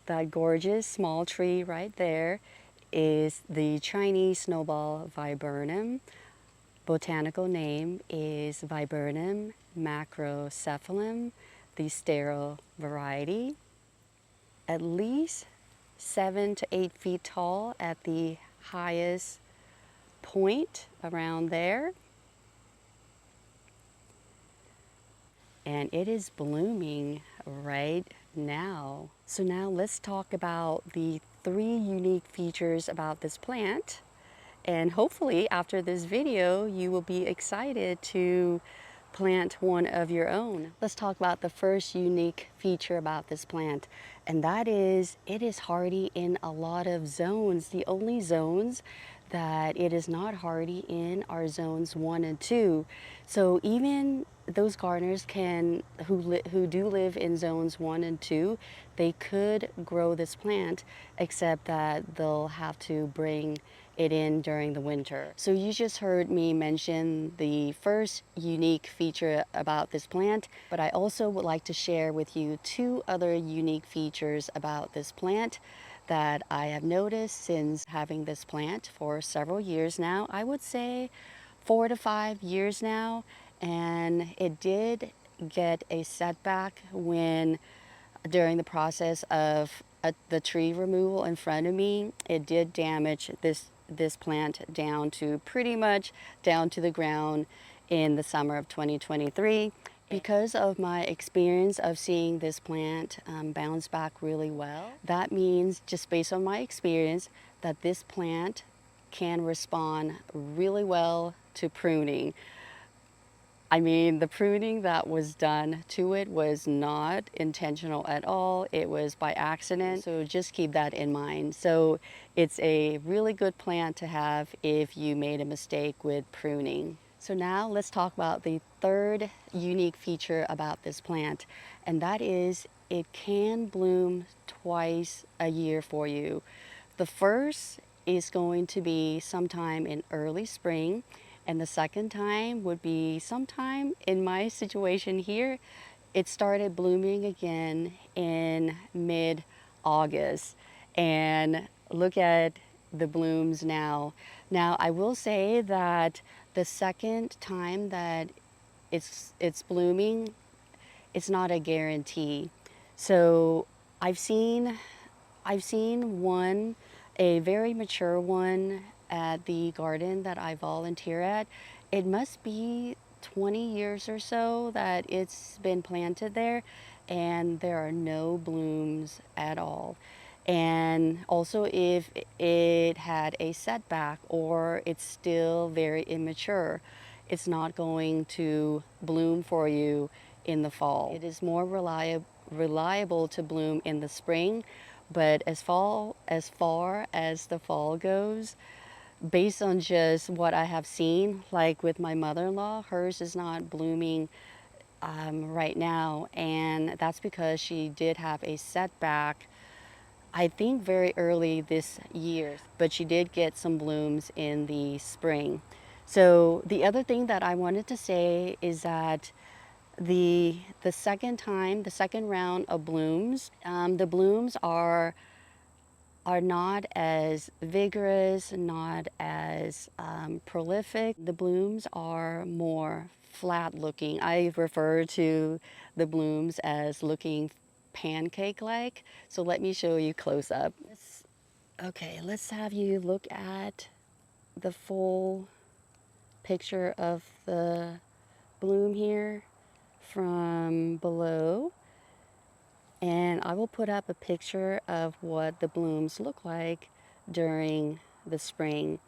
That gorgeous small tree right there is the Chinese Snowball Viburnum. Botanical name is Viburnum macrocephalum, the sterile variety. At least 7 to 8 feet tall at the highest point around there. And it is blooming right now. So now let's talk about the 3 unique features about this plant. And hopefully after this video, you will be excited to plant one of your own. Let's talk about the first unique feature about this plant, and that is it is hardy in a lot of zones. The only zones that it is not hardy in are zones 1 and 2. So even those gardeners who do live in zones 1 and 2, they could grow this plant, except that they'll have to bring it in during the winter. So you just heard me mention the first unique feature about this plant, but I also would like to share with you 2 other unique features about this plant that I have noticed since having this plant for several years now. I would say 4 to 5 years now, and it did get a setback when during the process of the tree removal in front of me. It did damage this plant down to pretty much down to the ground in the summer of 2023. Because of my experience of seeing this plant bounce back really well, that means, just based on my experience, that this plant can respond really well to pruning. I mean, the pruning that was done to it was not intentional at all. It was by accident, so just keep that in mind. So it's a really good plant to have if you made a mistake with pruning. So now let's talk about the third unique feature about this plant, and that is it can bloom twice a year for you. The first is going to be sometime in early spring, and the second time would be sometime in my situation here. It started blooming again in mid-August, and look at the blooms now. Now I will say that the second time that it's blooming, it's not a guarantee. So I've seen one, a very mature one at the garden that I volunteer at. It must be 20 years or so that it's been planted there, and there are no blooms at all. And also, if it had a setback or it's still very immature, it's not going to bloom for you in the fall. It is more reliable to bloom in the spring, but as far as the fall goes, based on just what I have seen, like with my mother-in-law, hers is not blooming right now, and that's because she did have a setback, I think very early this year, but she did get some blooms in the spring. So the other thing that I wanted to say is that the second round of blooms, the blooms are not as vigorous, not as prolific. The blooms are more flat looking. I refer to the blooms as looking pancake-like. So let me show you close up. Okay, let's have you look at the full picture of the bloom here from below. And I will put up a picture of what the blooms look like during the spring.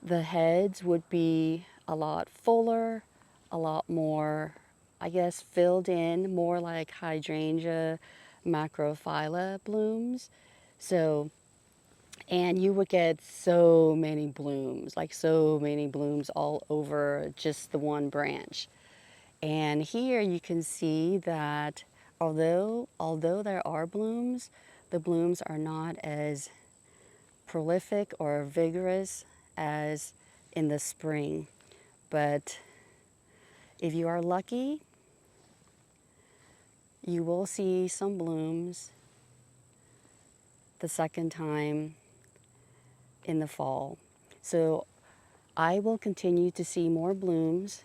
The heads would be a lot fuller, a lot more, I guess, filled in, more like hydrangea macrophylla blooms. So, and you would get so many blooms, like so many blooms all over just the one branch. And here you can see that although there are blooms, the blooms are not as prolific or vigorous as in the spring. But if you are lucky, you will see some blooms the second time in the fall. So I will continue to see more blooms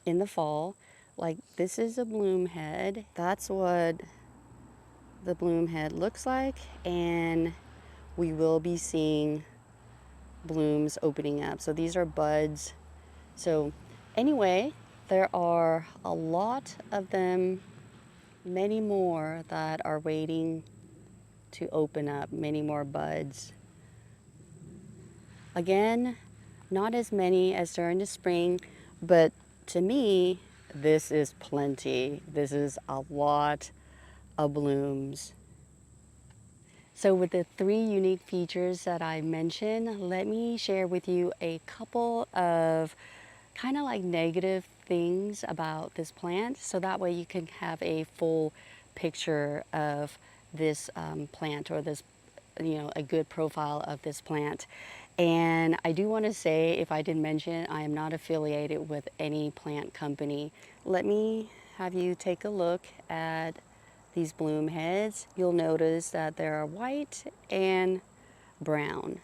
in the fall. Like this is a bloom head. That's what the bloom head looks like, and we will be seeing blooms opening up. So these are buds. So anyway, there are a lot of them, many more that are waiting to open up, many more buds. Again, not as many as during the spring, but to me, this is plenty. This is a lot of blooms. So with the three unique features that I mentioned, let me share with you a couple of kind of like negative things about this plant, so that way you can have a full picture of this plant, or this, a good profile of this plant. And I do want to say, if I didn't mention, I am not affiliated with any plant company. Let me have you take a look at these bloom heads. You'll notice that they are white and brown.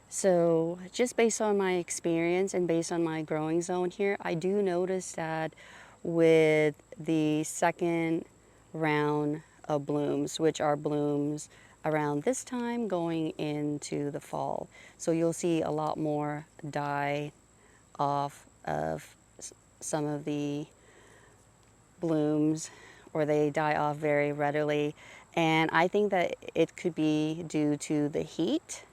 So just based on my experience and based on my growing zone here, I do notice that with the second round of blooms, which are blooms around this time going into the fall. So you'll see a lot more die off of some of the blooms, or they die off very readily. And I think that it could be due to the heat,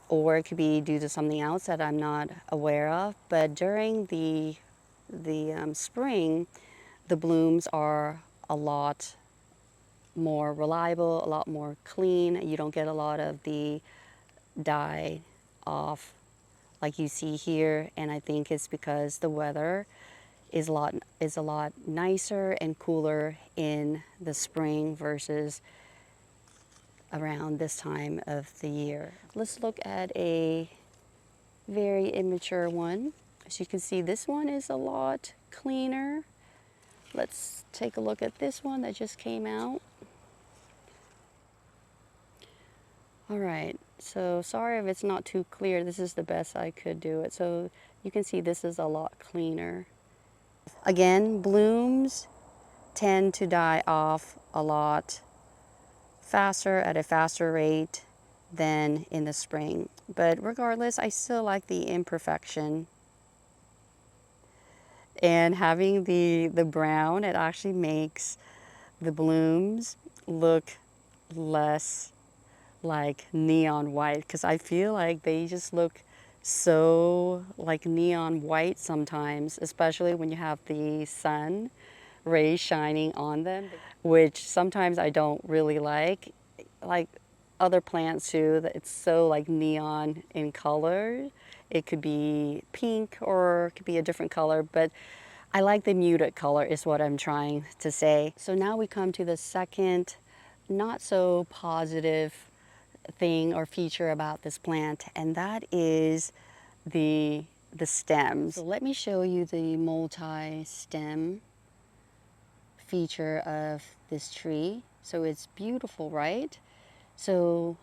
or it could be due to something else that I'm not aware of. But during the spring, the blooms are a lot more reliable, a lot more clean. You don't get a lot of the die off like you see here, and I think it's because the weather is a lot nicer and cooler in the spring versus around this time of the year. Let's look at a very immature one. As you can see, this one is a lot cleaner. Let's take a look at this one that just came out. All right, so sorry if it's not too clear. This is the best I could do it. So you can see this is a lot cleaner. Again, blooms tend to die off a lot faster, at a faster rate than in the spring. But regardless, I still like the imperfection. And having the brown, it actually makes the blooms look less like neon white, because I feel like they just look so like neon white sometimes, especially when you have the sun rays shining on them, which sometimes I don't really like other plants too, that it's so like neon in color. It could be pink or it could be a different color, but I like the muted color is what I'm trying to say. So now we come to the second not so positive thing or feature about this plant, and that is the stems. So let me show you the multi-stem feature of this tree. So it's beautiful, right? So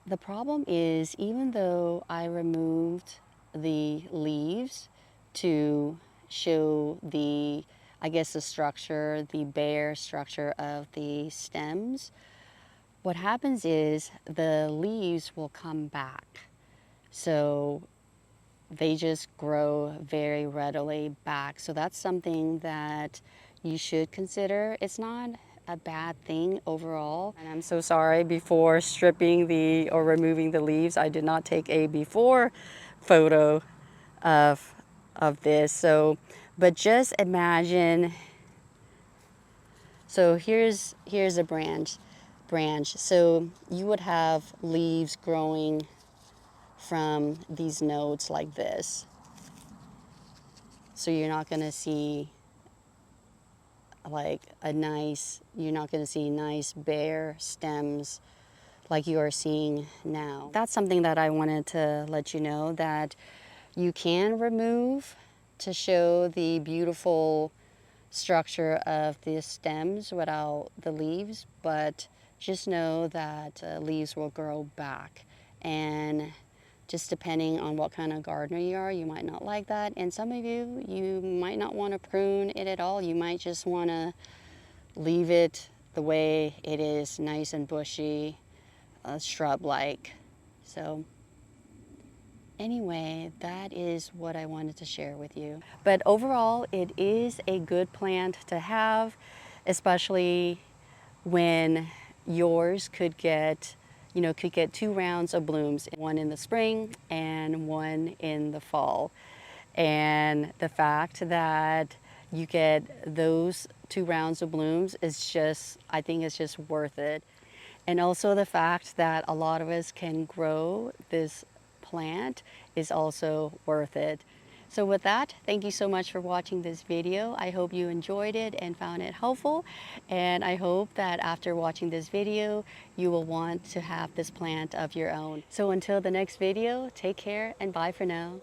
the problem is, even though I removed the leaves to show the, I guess, the structure, the bare structure of the stems, what happens is the leaves will come back. So they just grow very readily back. So that's something that you should consider. It's not a bad thing overall. And I'm so sorry, before stripping or removing the leaves, I did not take a before photo of this. So, but just imagine, so here's a branch. So you would have leaves growing from these nodes like this. So you're not going to see like you're not going to see nice bare stems like you are seeing now. That's something that I wanted to let you know, that you can remove to show the beautiful structure of the stems without the leaves, but just know that leaves will grow back. And just depending on what kind of gardener you are, you might not like that. And some of you, you might not want to prune it at all. You might just want to leave it the way it is, nice and bushy, shrub-like. So anyway, that is what I wanted to share with you. But overall, it is a good plant to have, especially when yours could get, could get 2 rounds of blooms, one in the spring and one in the fall. And the fact that you get those 2 rounds of blooms is just, I think it's just worth it. And also the fact that a lot of us can grow this plant is also worth it. So with that, thank you so much for watching this video. I hope you enjoyed it and found it helpful. And I hope that after watching this video, you will want to have this plant of your own. So until the next video, take care and bye for now.